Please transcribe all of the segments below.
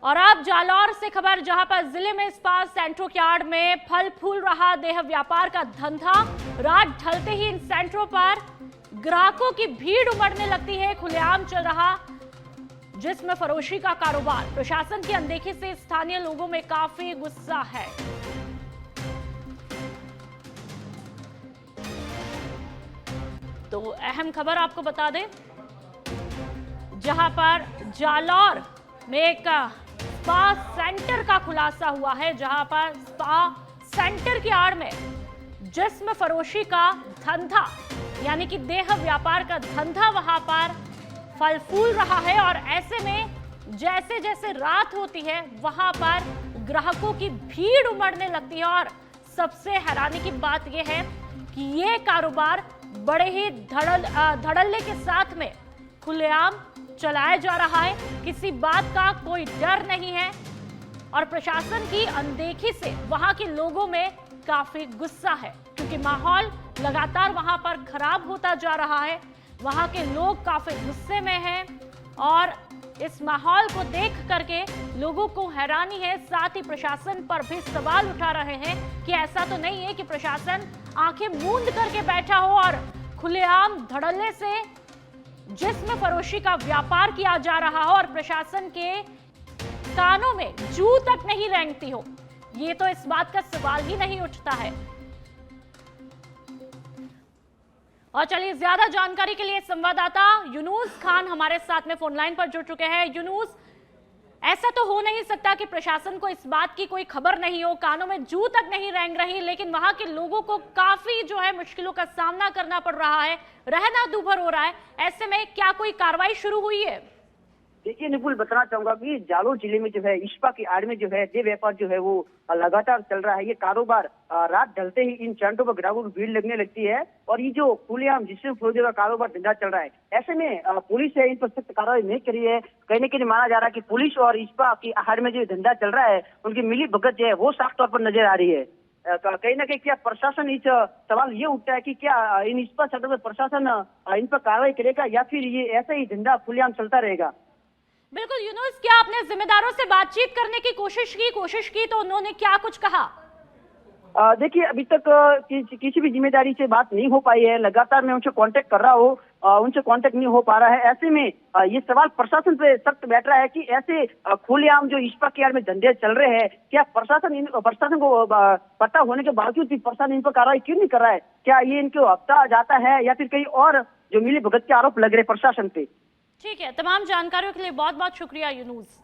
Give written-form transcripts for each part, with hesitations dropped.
और अब जालौर से खबर, जहां पर जिले में इस्पात सेंटरों के आड़ में फल फूल रहा देह व्यापार का धंधा। रात ढलते ही इन सेंटरों पर ग्राहकों की भीड़ उमड़ने लगती है। खुलेआम चल रहा जिस्म फरोशी का कारोबार। प्रशासन की अनदेखी से स्थानीय लोगों में काफी गुस्सा है। तो अहम खबर आपको बता दें, जहां पर जालौर में एक स्पा सेंटर का खुलासा हुआ है, जहां पर स्पा सेंटर की आड़ में जिस्म फरोशी का धंधा यानी कि देह व्यापार का धंधा वहां पर फल फूल रहा है। और ऐसे में जैसे जैसे रात होती है वहां पर ग्राहकों की भीड़ उमड़ने लगती है। और सबसे हैरानी की बात यह है कि ये कारोबार बड़े ही धड़ल्ले के साथ में खुलेआम चलाया जा रहा है। किसी बात का कोई डर नहीं है और प्रशासन की अनदेखी से वहां के लोगों में काफी गुस्सा है, क्योंकि माहौल लगातार वहां पर खराब होता जा रहा है। वहां के लोग काफी गुस्से में हैं और इस माहौल को देख करके लोगों को हैरानी है। साथ ही प्रशासन पर भी सवाल उठा रहे हैं कि ऐसा तो नहीं है कि प्रशासन आंखें मूंद करके बैठा हो और खुलेआम धड़ल्ले से जिस्म फरोशी का व्यापार किया जा रहा हो और प्रशासन के कानों में जू तक नहीं रेंगती हो। ये तो इस बात का सवाल ही नहीं उठता है। और चलिए, ज्यादा जानकारी के लिए संवाददाता यूनुस खान हमारे साथ में फोन लाइन पर जुड़ चुके हैं। यूनुस, ऐसा तो हो नहीं सकता कि प्रशासन को इस बात की कोई खबर नहीं हो, कानों में जू तक नहीं रेंग रही, लेकिन वहां के लोगों को काफी जो है मुश्किलों का सामना करना पड़ रहा है, रहना दूभर हो रहा है। ऐसे में क्या कोई कार्रवाई शुरू हुई है? देखिए निपुल, बताना चाहूंगा कि जालौर जिले में जो है इस्पा की आड़ में जो है देह व्यापार जो है वो लगातार चल रहा है। ये कारोबार रात ढलते ही इन सेंटरों पर ग्राहकों की भीड़ लगने लगती है और ये जो खुलेआम जिससे फौजी का कारोबार धंधा चल रहा है, ऐसे में पुलिस है इन पर सख्त कार्रवाई नहीं करी है। कहीं न कहीं माना जा रहा है कि पुलिस और इस्पा की आड़ में जो धंधा चल रहा है उनकी मिली भगत जो है वो साफ तौर पर नजर आ रही है। कहीं ना कहीं क्या प्रशासन इस सवाल ये उठता है कि क्या इन इस्पा सेंटर में प्रशासन इन पर कार्रवाई करेगा या फिर ये ऐसा ही धंधा खुलेआम चलता रहेगा? बिल्कुल यूनुस, क्या आपने जिम्मेदारों से बातचीत करने की कोशिश की तो उन्होंने क्या कुछ कहा? देखिए अभी तक किसी भी जिम्मेदारी से बात नहीं हो पाई है। लगातार मैं उनसे कांटेक्ट कर रहा हूँ, उनसे कांटेक्ट नहीं हो पा रहा है। ऐसे में ये सवाल प्रशासन पे सख्त बैठ रहा है कि ऐसे खुलेआम जो इस्पा के आड़ में धंधे चल रहे हैं, क्या प्रशासन को पता होने के बावजूद भी प्रशासन इन पर कार्रवाई क्यों नहीं कर रहा है? क्या ये इनको हफ्ता जाता है या फिर कहीं और जो मिली भगत के आरोप लग रहे प्रशासन पे? ठीक है, तमाम जानकारियों के लिए बहुत बहुत शुक्रिया यूनुस।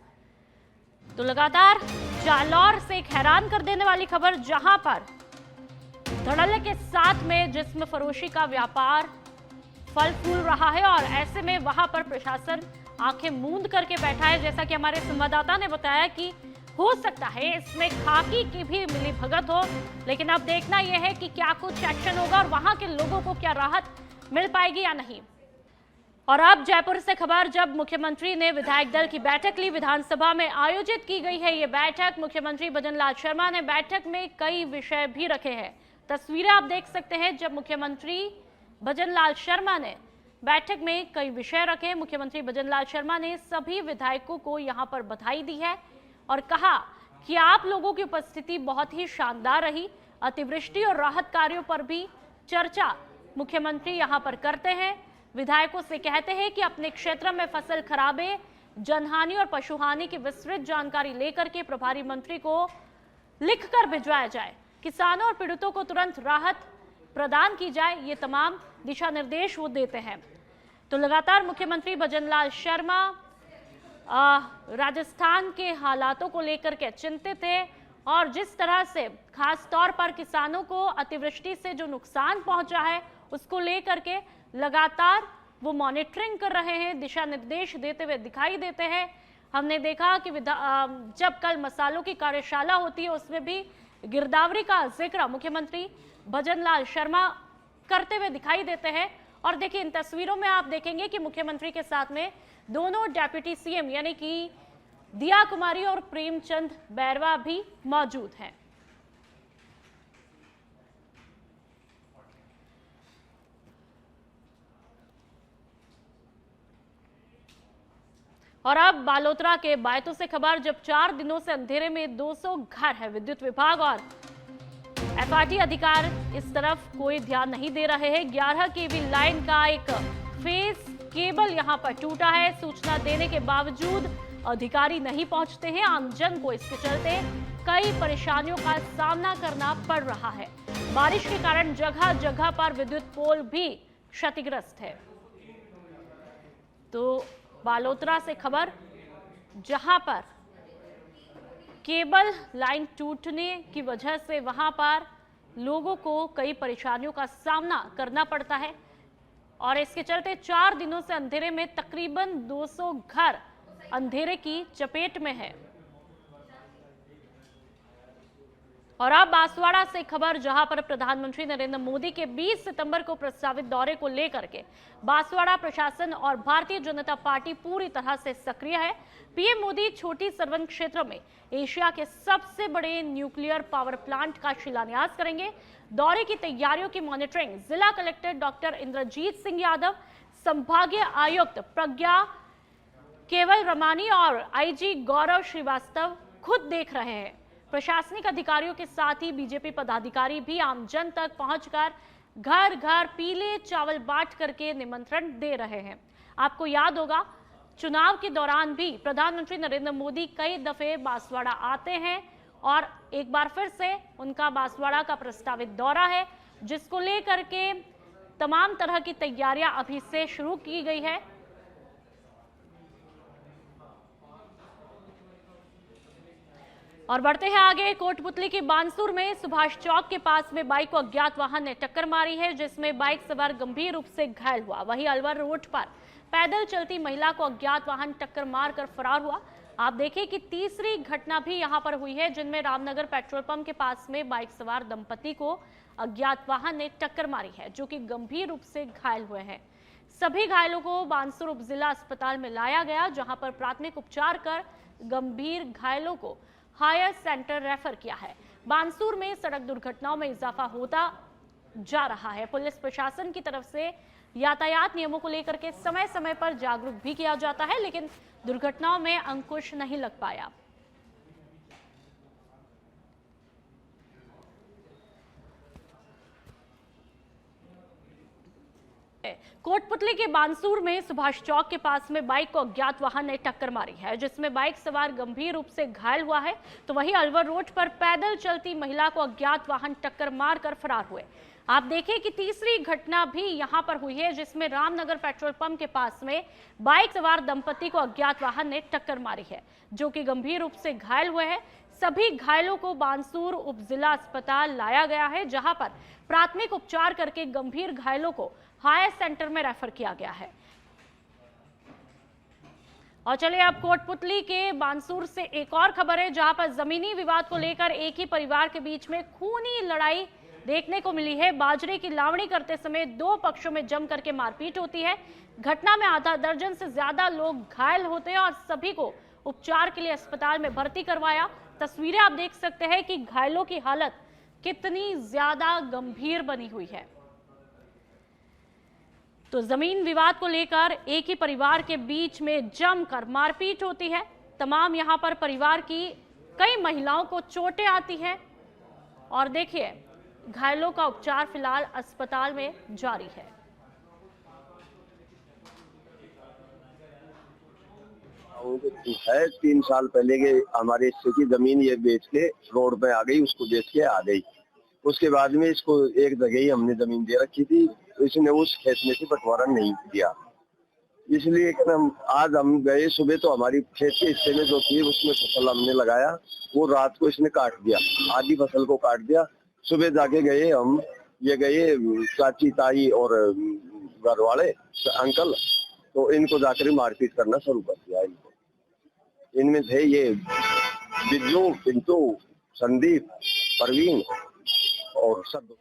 तो लगातार जालौर से एक हैरान कर देने वाली खबर, जहां पर धड़ल्ले के साथ में जिस्म फरोशी का व्यापार फल फूल रहा है और ऐसे में वहां पर प्रशासन आंखें मूंद करके बैठा है। जैसा कि हमारे संवाददाता ने बताया कि हो सकता है इसमें खाकी की भी मिली भगत हो, लेकिन अब देखना यह है कि क्या कुछ एक्शन होगा और वहां के लोगों को क्या राहत मिल पाएगी या नहीं। और अब जयपुर से खबर, जब मुख्यमंत्री ने विधायक दल की बैठक ली, विधानसभा में आयोजित की गई है ये बैठक। मुख्यमंत्री भजन लाल शर्मा ने बैठक में कई विषय भी रखे हैं। तस्वीरें आप देख सकते हैं, जब मुख्यमंत्री भजन लाल शर्मा ने बैठक में कई विषय रखे। मुख्यमंत्री भजन लाल शर्मा ने सभी विधायकों को यहां पर बधाई दी है और कहा कि आप लोगों की उपस्थिति बहुत ही शानदार रही। अतिवृष्टि और राहत कार्यों पर भी चर्चा मुख्यमंत्री यहां पर करते हैं। विधायकों से कहते हैं कि अपने क्षेत्र में फसल खराबे, जनहानि और पशुहानि की विस्तृत जानकारी लेकर के प्रभारी मंत्री को लिखकर भिजवाया जाए। किसानों और पीड़ितों को तुरंत राहत प्रदान की जाए, ये तमाम दिशा निर्देश वो देते हैं। तो लगातार मुख्यमंत्री भजन लाल शर्मा राजस्थान के हालातों को लेकर के चिंतित थे और जिस तरह से खास तौर पर किसानों को अतिवृष्टि से जो नुकसान पहुंचा है उसको लेकर के लगातार वो मॉनिटरिंग कर रहे हैं, दिशा निर्देश देते हुए दिखाई देते हैं। हमने देखा कि जब कल मसालों की कार्यशाला होती है उसमें भी गिरदावरी का जिक्र मुख्यमंत्री भजन लाल शर्मा करते हुए दिखाई देते हैं। और देखिए, इन तस्वीरों में आप देखेंगे कि मुख्यमंत्री के साथ में दोनों डेप्यूटी सीएम यानी कि दिया कुमारी और प्रेमचंद बैरवा भी मौजूद हैं। और अब बालोतरा के बायतों से खबर, जब 4 दिनों से अंधेरे में 200 घर है, विद्युत विभाग और एफआरटी अधिकार इस तरफ कोई ध्यान नहीं दे रहे हैं। 11 केवी लाइन का एक फेस केबल यहां पर टूटा है। सूचना देने के बावजूद अधिकारी नहीं पहुंचते हैं। आमजन को इसके चलते कई परेशानियों का सामना करना पड़ रहा है। बारिश के कारण जगह जगह पर विद्युत पोल भी क्षतिग्रस्त है। तो बालोतरा से खबर, जहां पर केबल लाइन टूटने की वजह से वहां पर लोगों को कई परेशानियों का सामना करना पड़ता है और इसके चलते 4 दिनों से अंधेरे में तकरीबन 200 घर अंधेरे की चपेट में है। और अब बांसवाड़ा से खबर, जहां पर प्रधानमंत्री नरेंद्र मोदी के 20 सितंबर को प्रस्तावित दौरे को लेकर के बांसवाड़ा प्रशासन और भारतीय जनता पार्टी पूरी तरह से सक्रिय है। पीएम मोदी छोटी सरवन क्षेत्र में एशिया के सबसे बड़े न्यूक्लियर पावर प्लांट का शिलान्यास करेंगे। दौरे की तैयारियों की मॉनिटरिंग जिला कलेक्टर डॉक्टर इंद्रजीत सिंह यादव, संभागीय आयुक्त प्रज्ञा केवल रमानी और आईजी गौरव श्रीवास्तव खुद देख रहे हैं। प्रशासनिक अधिकारियों के साथ ही बीजेपी पदाधिकारी भी आमजन तक पहुंचकर घर घर पीले चावल बांट करके निमंत्रण दे रहे हैं। आपको याद होगा, चुनाव के दौरान भी प्रधानमंत्री नरेंद्र मोदी कई दफे बांसवाड़ा आते हैं और एक बार फिर से उनका बांसवाड़ा का प्रस्तावित दौरा है, जिसको लेकर के तमाम तरह की तैयारियां अभी से शुरू की गई है। और बढ़ते हैं आगे, कोटपुतली के बानसूर में सुभाष चौक के पास में बाइक को अज्ञात वाहन ने टक्कर मारी है, जिसमें बाइक सवार गंभीर रूप से घायल हुआ। वहीं अलवर रोड पर पैदल चलती महिला को अज्ञात वाहन टक्कर मारकर फरार हुआ। आप देखें कि तीसरी घटना भी यहां पर हुई है, जिनमें रामनगर पेट्रोल पंप के पास में बाइक सवार दंपति को अज्ञात वाहन ने टक्कर मारी है, जो कि गंभीर रूप से घायल हुए हैं। सभी घायलों को बानसूर उप जिला अस्पताल में लाया गया, जहां पर प्राथमिक उपचार कर गंभीर घायलों को हायर सेंटर रेफर किया है। बानसूर में सड़क दुर्घटनाओं में इजाफा होता जा रहा है। पुलिस प्रशासन की तरफ से यातायात नियमों को लेकर के समय समय पर जागरूक भी किया जाता है, लेकिन दुर्घटनाओं में अंकुश नहीं लग पाया। कोटपुतली के बानसूर में सुभाष चौक के पास में बाइक को अज्ञात वाहन ने टक्कर मारी है, जिसमें बाइक सवार गंभीर रूप से घायल हुआ है। तो वहीं अलवर रोड पर पैदल चलती महिला को अज्ञात वाहन टक्कर मारकर फरार हुए। आप देखें कि तीसरी घटना भी यहां पर हुई है, जिसमें रामनगर पेट्रोल पंप के पास में बाइक सवार दंपति को अज्ञात वाहन ने टक्कर मारी है, जो कि गंभीर रूप से घायल हुए हैं। सभी घायलों को बानसूर उप जिला अस्पताल लाया गया है, जहां पर प्राथमिक उपचार करके गंभीर घायलों को हायर सेंटर में रेफर किया गया है। और चलिए अब कोटपुतली के बानसूर से एक और खबर है, जहां पर जमीनी विवाद को लेकर एक ही परिवार के बीच में खूनी लड़ाई देखने को मिली है। बाजरे की लावणी करते समय 2 पक्षों में जम करके मारपीट होती है। घटना में आधा दर्जन से ज्यादा लोग घायल होते हैं और सभी को उपचार के लिए अस्पताल में भर्ती करवाया। तस्वीरें आप देख सकते हैं कि घायलों की हालत कितनी ज्यादा गंभीर बनी हुई है। तो जमीन विवाद को लेकर एक ही परिवार के बीच में जमकर मारपीट होती है। तमाम यहां पर परिवार की कई महिलाओं को चोटें आती हैं और देखिए घायलों का उपचार फिलहाल अस्पताल में जारी है। है 3 साल पहले के हमारे हिस्से की जमीन ये बेच के रोड पे आ गई, उसको बेच के आ गई। उसके बाद में इसको एक जगह ही हमने जमीन दे रखी थी, तो इसने उस खेत में से बंटवारा नहीं किया। इसलिए आज हम गए सुबह, तो हमारी खेत के हिस्से में जो थी उसमें फसल हमने लगाया, वो रात को इसने काट दिया, आधी फसल को काट दिया। सुबह जाके गए हम, ये गए चाची ताई और घर वाले अंकल, तो इनको जाकर मारपीट करना शुरू कर दिया। इनमें थे ये बिज्जू, पिंटू, संदीप, परवीन और सब।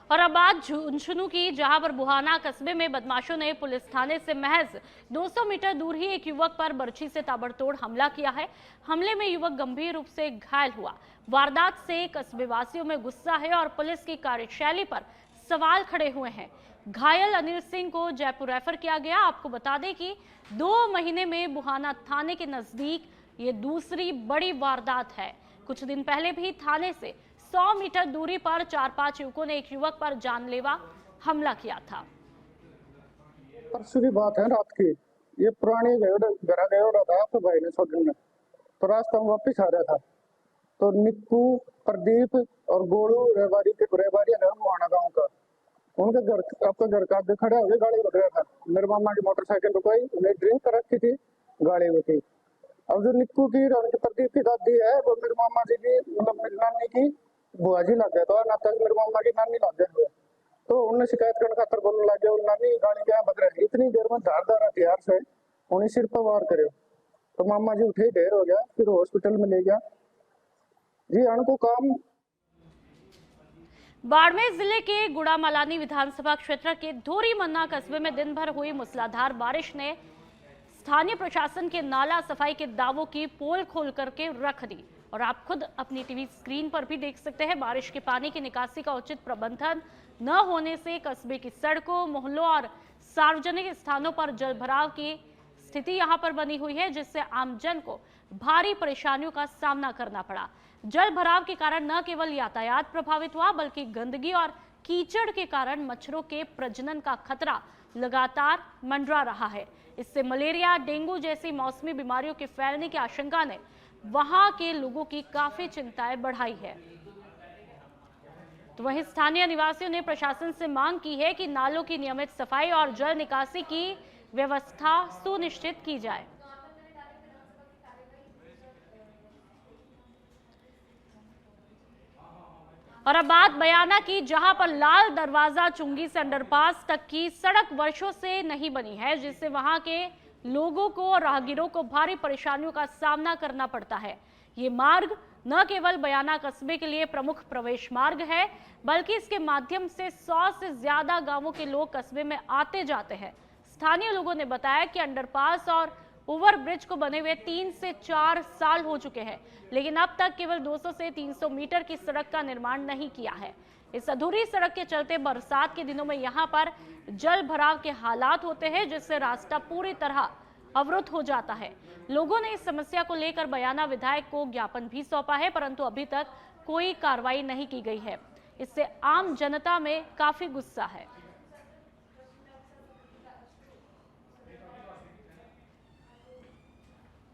और अब बात झुंझुनू की, जहां पर बुहाना कस्बे में बदमाशों ने पुलिस थाने से महज 200 मीटर दूर ही एक युवक पर बर्छी से ताबड़तोड़ हमला किया है। हमले में युवक गंभीर रूप से घायल हुआ। वारदात से कस्बे वासियों में गुस्सा है और पुलिस की कार्यशैली पर सवाल खड़े हुए हैं। घायल अनिल सिंह को जयपुर रेफर किया गया। आपको बता दें कि 2 महीने में बुहाना थाने के नजदीक ये दूसरी बड़ी वारदात है। कुछ दिन पहले भी थाने से 100 मीटर दूरी पर 4-5 युवकों ने एक युवक पर जानलेवा हमला किया था। परसों की बात है रात की। ये पुरानी घर गया हो रहा था तो भाई ने छोड़ने में, तो रास्ता में वापिस आ रहा था तो निक्कू, प्रदीप और गोलू रेवारी है बुहाना गाँव का, उनके घर आपका घर का आगे खड़े हो गए, गाड़ी रुक रहा था। मेरे मामा की मोटरसाइकिल रुकवाई, उन्हें ड्रिंक कर रखी थी, गाड़ी में थी। अब जो निक्कू की और प्रदीप की दादी है वो मेरे मामा जी की मतलब मेरी नानी की बुआ जी लग गया, तो ना तक मेरे मामा की नानी लग गए, तो उन्हें शिकायत करने खातर बोलने लग गया, नानी गाड़ी क्या बदल रही, इतनी देर में धारदार हथियार से उन्हें सिर पर वार करे, तो मामा जी उठे, ढेर हो गया, फिर हॉस्पिटल में ले गया जी। उनको काम बाड़मेर जिले के गुड़ामलानी विधानसभा क्षेत्र के धोरीमन्ना कस्बे में दिन भर हुई मूसलाधार बारिश ने स्थानीय प्रशासन के नाला सफाई के दावों की पोल खोल करके रख दी। और आप खुद अपनी टीवी स्क्रीन पर भी देख सकते हैं, बारिश के पानी की निकासी का उचित प्रबंधन न होने से कस्बे की सड़कों, मोहल्लों और सार्वजनिक स्थानों पर जलभराव की स्थिति यहां पर बनी हुई है, जिससे आमजन को भारी परेशानियों का सामना करना पड़ा। जल भराव के कारण न केवल यातायात प्रभावित हुआ, बल्कि गंदगी और कीचड़ के कारण मच्छरों के प्रजनन का खतरा लगातार मंडरा रहा है। इससे मलेरिया, डेंगू जैसी मौसमी बीमारियों के फैलने की आशंका ने वहां के लोगों की काफी चिंताएं बढ़ाई है। तो वहीं स्थानीय निवासियों ने प्रशासन से मांग की है कि नालों की नियमित सफाई और जल निकासी की व्यवस्था सुनिश्चित की जाए। और अब बात बयाना की, जहां पर लाल दरवाजा चुंगी से अंडरपास तक की सड़क वर्षों से नहीं बनी है, जिससे वहां के लोगों को और राहगीरों को भारी परेशानियों का सामना करना पड़ता है। ये मार्ग न केवल बयाना कस्बे के लिए प्रमुख प्रवेश मार्ग है, बल्कि इसके माध्यम से 100 से ज्यादा गांवों के लोग कस्बे में आते जाते हैं। स्थानीय लोगों ने बताया कि अंडरपास और ओवरब्रिज को बने हुए 3 से 4 साल हो चुके हैं, लेकिन अब तक केवल 200 से 300 मीटर की सड़क का निर्माण नहीं किया है। इस अधूरी सड़क के चलते बरसात के दिनों में यहां पर जल भराव के हालात होते हैं, जिससे रास्ता पूरी तरह अवरुद्ध हो जाता है। लोगों ने इस समस्या को लेकर बयाना विधायक को ज्ञापन भी सौंपा है, परंतु अभी तक कोई कार्रवाई नहीं की गई है। इससे आम जनता में काफी गुस्सा है।